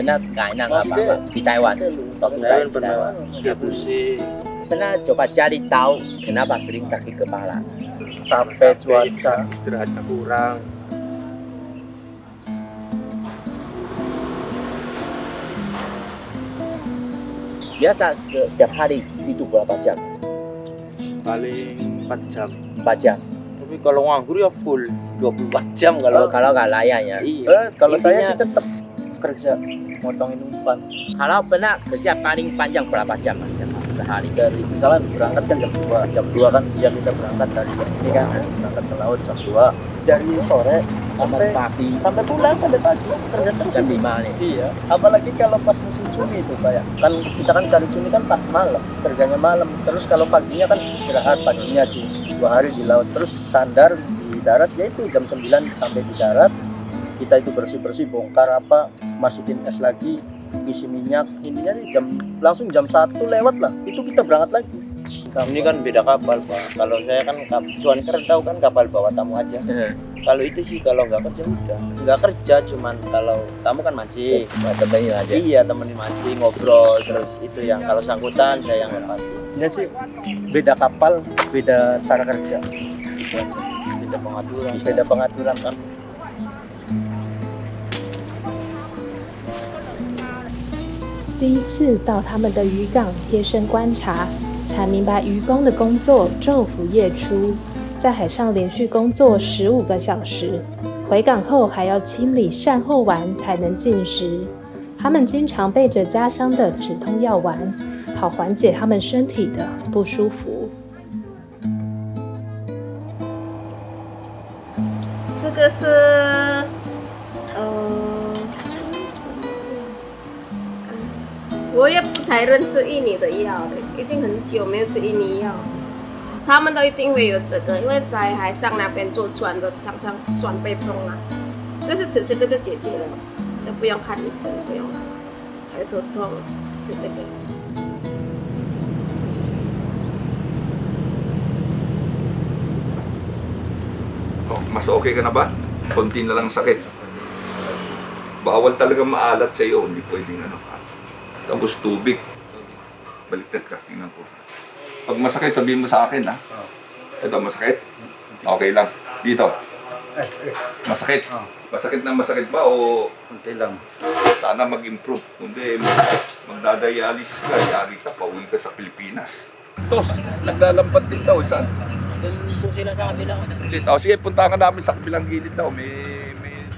pernah kain apa di Taiwan. Suatu kali di Taiwan. Dia pusing, Pernah coba cari tahu kenapa sering sakit kepala. capek, cuaca, istirahatnya kurang. Biasa setiap hari itu berapa jam? Paling 4 jam. 4 jam. Tapi kalau nganggur ya full 24 jam Kalau kalau. nggak layan ya. Iya. Kalau saya Intinya- sih tetap kerja motongin umpan. Kalau pernah kerja paling panjang berapa jam Mas? Sehari? Dari misalnya berangkat kan jam 2 kan siang kita berangkat dari sini kan berangkat ke laut jam 2 dari sore sampai pagi sampai pulang sampai pagi kerja terus. jam 5 nih. Iya, apalagi kalau pas musim cumi itu kayak kan kita kan cari cumi kan malam, kerjanya malam. Terus kalau paginya kan istirahat paginya sih 2 hari di laut terus sandar di darat ya itu jam 9 sampai di darat kita itu bersih-bersih bongkar apa masukin es lagi isi minyak intinya sih langsung jam 1 lewat lah itu kita berangkat lagi. Ini kan beda kapal, Pak. Kalau saya kan cuanker tahu kan kapal bawa tamu aja. Kalau itu sih kalau nggak kerja udah nggak kerja, cuman kalau tamu kan mancing. Temenin aja. Iya, temenin mancing, ngobrol, terus itu yang kalau sangkutan saya yang lepasin. Ini sih beda kapal, beda cara kerja. Gitu aja. Beda pengaturan. Beda pengaturan kan. 第一次到他们的渔港贴身观察，才明白渔工的工作昼伏夜出，在海上连续工作15个小时，回港后还要清理善后丸才能进食。他们经常备着家乡的止痛药丸，好缓解他们身体的不舒服。这个是我也不太认识印尼的药了，已经很久没有吃印尼药。他们都一定会有这个，因为在海上那边做船的常常酸背痛啊，就是吃这个就解决了，都不用看医生，不用了，还有头痛，就这个。 Oh, mas okay ka na ba? Konti na lang sakit. Bawal talaga maalat sa iyo, hindi pwedeng ano. Tapos tubig. Baliktad ka, tingnan ko. Pag masakit, sabihin mo sa akin, ha? Ito, masakit? Okay lang. Dito. Masakit? Masakit na masakit ba o Kunti lang. sana mag-improve? Kundi magdadayalis ka, yari ka, pauwi ka sa Pilipinas. Tos, naglalampat din daw, saan? Doon po sila sa kabilang. Ulit. Oh, sige, punta ka namin sa kabilang gilid daw. May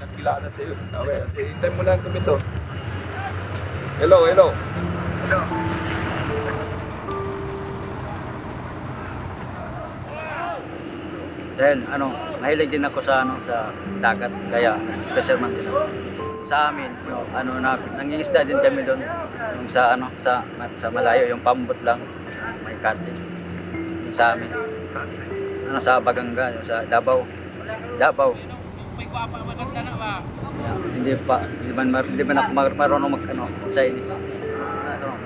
nagkilala sa iyo. Okay, hintay mo lang kami to. Hello, hello. Hello. Dahil mahilig din ako sa sa dagat kaya fisherman din ako. Sa amin, nangingisda din kami doon yung sa sa malayo yung pambot lang may cutting. Yung sa amin. Sa Baganga, yung sa Davao. Hindi man ako marunong Chinese.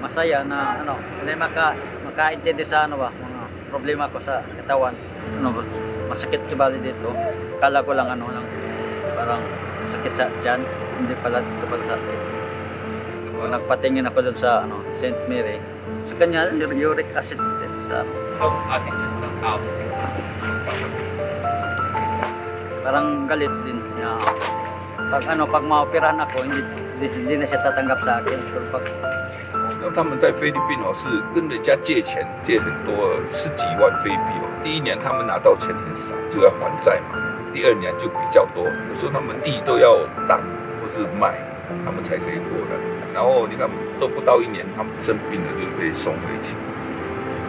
Masaya na hindi makaintindi sa mga problema ko sa katawan. Masakit kibali dito. Kala ko lang parang sakit sa tiyan, hindi pala kapag sa akin. Nagpatingin ako doon sa St. Mary. Sa kanya uric acid din sa parang galit din niya. Pag maoperahan ako, hindi na siya tatanggap sa akin. Pero pag 那他们在菲律宾是跟人家借钱，借很多10几万菲币哦。第一年他们拿到钱很少，就要还债嘛。第二年就比较多，有时候他们地都要当或是卖，他们才可以过来。然后你看做不到1年，他们生病了就被送回去。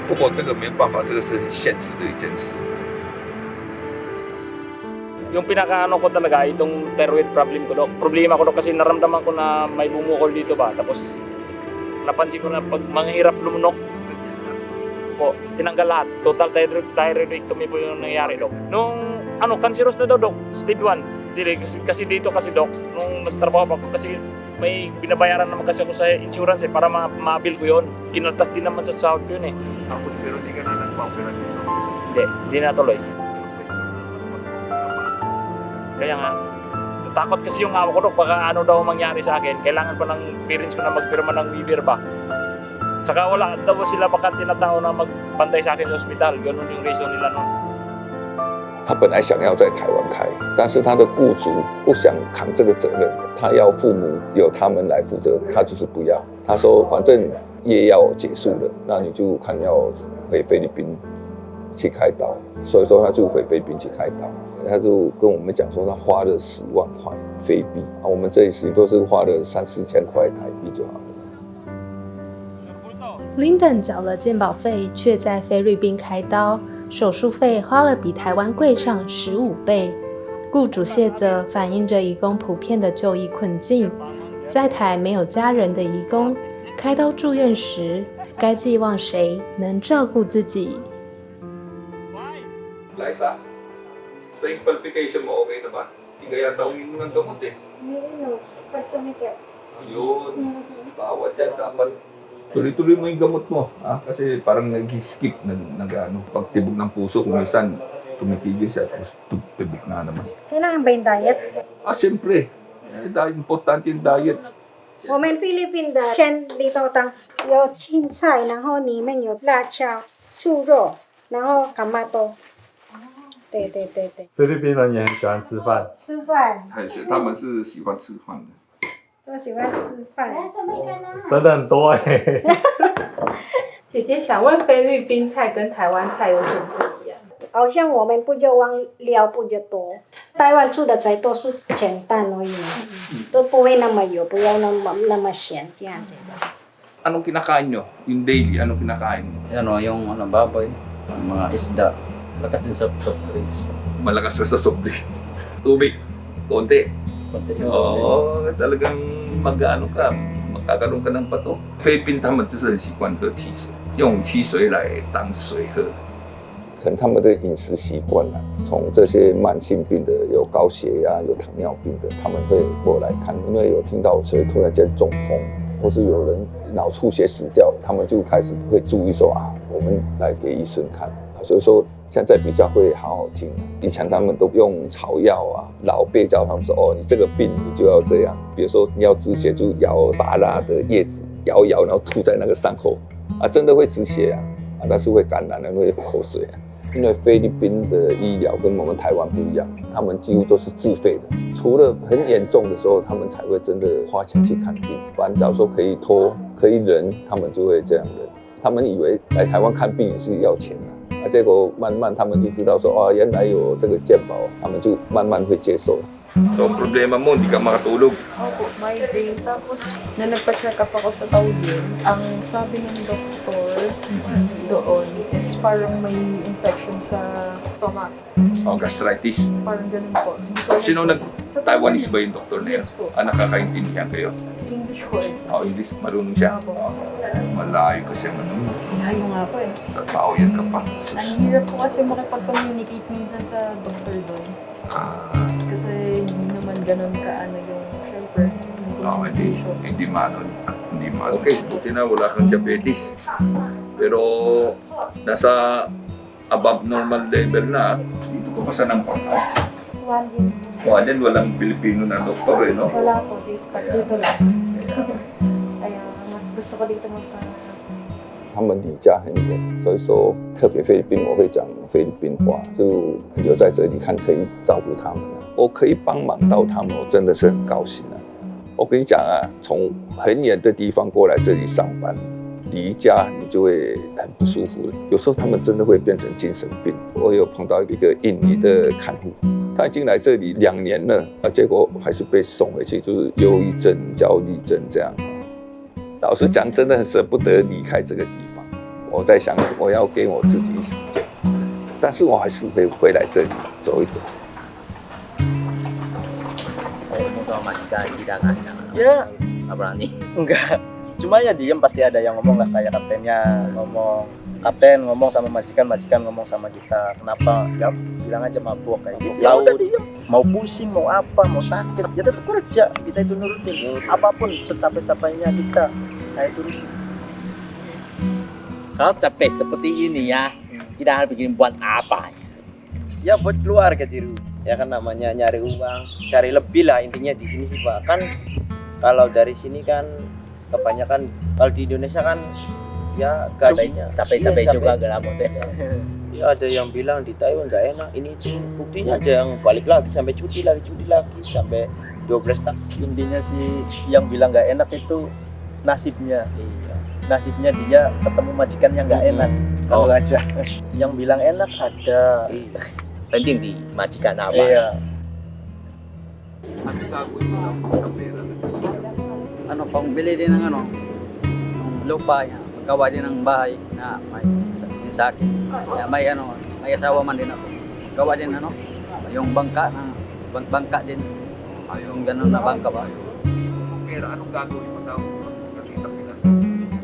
不过这个没有办法，这个是很现实的一件事。 Yung pinakaano ko talaga, itong thyroid problem ko, Dok. Problema ko, Dok, kasi naramdaman ko na may bumukol dito ba. Tapos, napansin ko na pag manghirap lumunok, po, tinanggal lahat. Total thyroidectomy po yung nangyari, Dok. Nung, cancerous na daw, Dok. Stage 1. Kasi dito kasi, Dok, nung nagtrabaho ako, kasi may binabayaran naman kasi ako sa insurance para ma-bill ko yun. Kinaltas din naman sa sahod ko yun eh. Tapos pero hindi ka na nagpa-opera dito. Hindi natuloy. Kaya nga, takot kasi yung awa ko dok, baka ano daw mangyari sa akin. Kailangan pa ng parents ko na magpirma ng waiver ba. Saka wala daw sila baka tinatao na magbantay sa akin sa ospital. Ganun yung reason nila nun. 他本来想要在台湾开，但是他的雇主不想扛这个责任，他要父母由他们来负责，他就是不要。他说反正业要结束了，那你就看要回菲律宾去开刀，所以说他就回菲律宾去开刀。他就跟我们讲说，他花了10万块菲币，我们这一次都是花了3、4千块台币就好了。 Linden 缴了健保费，却在菲律宾开刀，手术费花了比台湾贵上15倍。雇主谢责反映着移工普遍的就医困境，在台没有家人的移工，开刀住院时，该寄望谁能照顾自己？ Liza, sa qualification mo okay na ba? Hindi kaya tawin mo ng gamot eh. Ayun, bawat yan dapat. Tuloy-tuloy mo yung gamot mo, ha? Kasi parang nag-skip nag-ano. Pagtibok ng puso, kung minsan tumitigil siya, tapos tubig na naman. Kailangan ba yung diet? Siyempre. Dahil importante yung diet. 我们菲律宾的天里头当有青菜，然后里面有辣椒、猪肉，然后干嘛都。对。菲律宾人也很喜欢吃饭，吃饭他们是喜欢吃饭的。 都喜欢吃饭。真的很多哎。姐姐想问，菲律宾菜跟台湾菜有什么不一样？好像我们不就忘料不就多，台湾出的菜都是简单而已，都不会那么油，不要那么咸这样子的。 Anong kinakain nyo? Yung daily, anong kinakain mo? Ano, yung ano, baboy, mga isda, lakas din sa soft drinks. Malakas ka sa soft drinks. Tubig, konti. Oo, talagang mag-ano ka, magkakaroon ka ng bato. 菲律宾他们就是很习惯喝汽水，用汽水来当水喝。可能他们的饮食习惯啦，从这些慢性病的，有高血压、有糖尿病的，他们会过来看，因为有听到谁突然间中风，或是有人脑出血死掉，他们就开始会注意说啊，我们来给医生看。所以说。 现在比较会好好听，以前他们都用草药啊，老辈教他们说，哦，你这个病你就要这样，比如说你要止血就摇芭乐的叶子，摇一摇，然后涂在那个伤口，真的会止血但是会感染，因为有口水因为菲律宾的医疗跟我们台湾不一样，他们几乎都是自费的，除了很严重的时候，他们才会真的花钱去看病，不然假如说可以拖可以忍，他们就会这样忍。他们以为来台湾看病也是要钱结果慢慢他们就知道说原来有这个健保，他们就慢慢会接受。So problema mo, hindi ka makatulog. Opo, migraine. Tapos, na nagpa-check up ako sa Taulin, ang sabi ng doktor doon is parang may infection sa stomach. Gastritis. Parang ganun po. Sino Taiwanese ba yung doktor na yan? Yes po. Nakakaintindihan kayo? English po eh. English, marunong siya? Malayo kasi ano. Layo nga po eh. Sa tao yan ka pa. Ang hirap po kasi makipag-communicate minsan sa doktor doon. Kasi hindi naman ganun ka yung syempre. Hindi manon. Okay, buti na wala kang diabetes. Pero nasa above normal level na, dito ka pa sa nampangkat. Din, walang Pilipino na doktor no? Wala po, dito lang. Kaya mas gusto ko dito magpa. 他们离家很远，所以说特别菲律宾我会讲菲律宾话，就留在这里看可以照顾他们，我可以帮忙到他们，我真的是很高兴我跟你讲从很远的地方过来这里上班，离家你就会很不舒服，有时候他们真的会变成精神病。我有碰到一个印尼的看护，他已经来这里2年了，结果还是被送回去，就是忧郁症、焦虑症这样。老实讲，真的很舍不得离开这个地方。我在想，我要给我自己时间，但是我还是会回来这里走一走。Sama majikan hidangan Ya, nggak berani. enggak. Cuma ya diem pasti ada yang ngomong lah kayak kaptennya kapten ngomong sama majikan ngomong sama kita. Kenapa? Ya bilang aja mabuk kayak gitu. Ya udah diem. Mau pusing, mau apa, mau sakit, ya tetap kerja. Kita itu nurutin. Apapun secapek-capeknya saya turutin. Kalau capek seperti ini ya, kita harus bikin buat apa ya? Ya buat keluarga di rumah. Ya kan namanya nyari uang, cari lebih lah intinya di sini sih Pak. Kan kalau dari sini kan kebanyakan kalau di Indonesia kan ya gajinya Capek-capek iya, juga agak lama deh. Ya ada yang bilang di Taiwan nggak enak, ini itu buktinya aja yang balik lagi sampai cuti lagi sampai 12 tahun. Intinya sih yang bilang nggak enak itu nasibnya. Iya. Nasibnya dia ketemu majikan yang nggak enak. Kalau aja. Yang bilang enak ada. Iya. Penting di majikan apa? Iya. Ano, pangbili din ng ano, ng lupa niya. Maggawa din ng bahay na may din sa akin. Kaya may ano, may asawa man din ako. Gawa din ano, yung bangka na bangka din. Yung ganun na bangka ba. Pera, anong gagawin mo daw?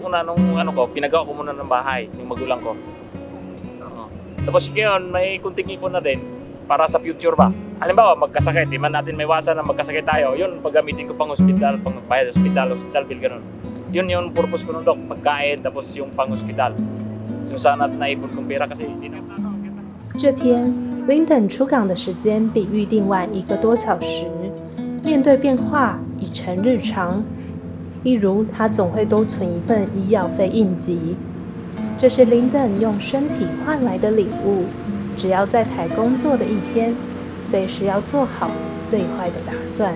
Una nung ano ko, pinagawa ko muna ng bahay, yung magulang ko. Oo. Tapos ngayon, may kunting ipon na din para sa future ba. Halimbawa, magkasakit, di man natin may iwasan na magkasakit tayo. Yun, paggamitin ko pang hospital, pang magbayad hospital bill, ganun. Yun yung purpose ko nung Dok, pagkain, tapos yung pang hospital. Yung sana naipon kong pera kasi hindi na. 这天，Linden 出港的时间比预定晚1个多小时。面对变化已成日常，例如他总会多存一份医药费应急，这是 Linden 用身体换来的礼物。只要在台工作的一天，随时要做好最坏的打算。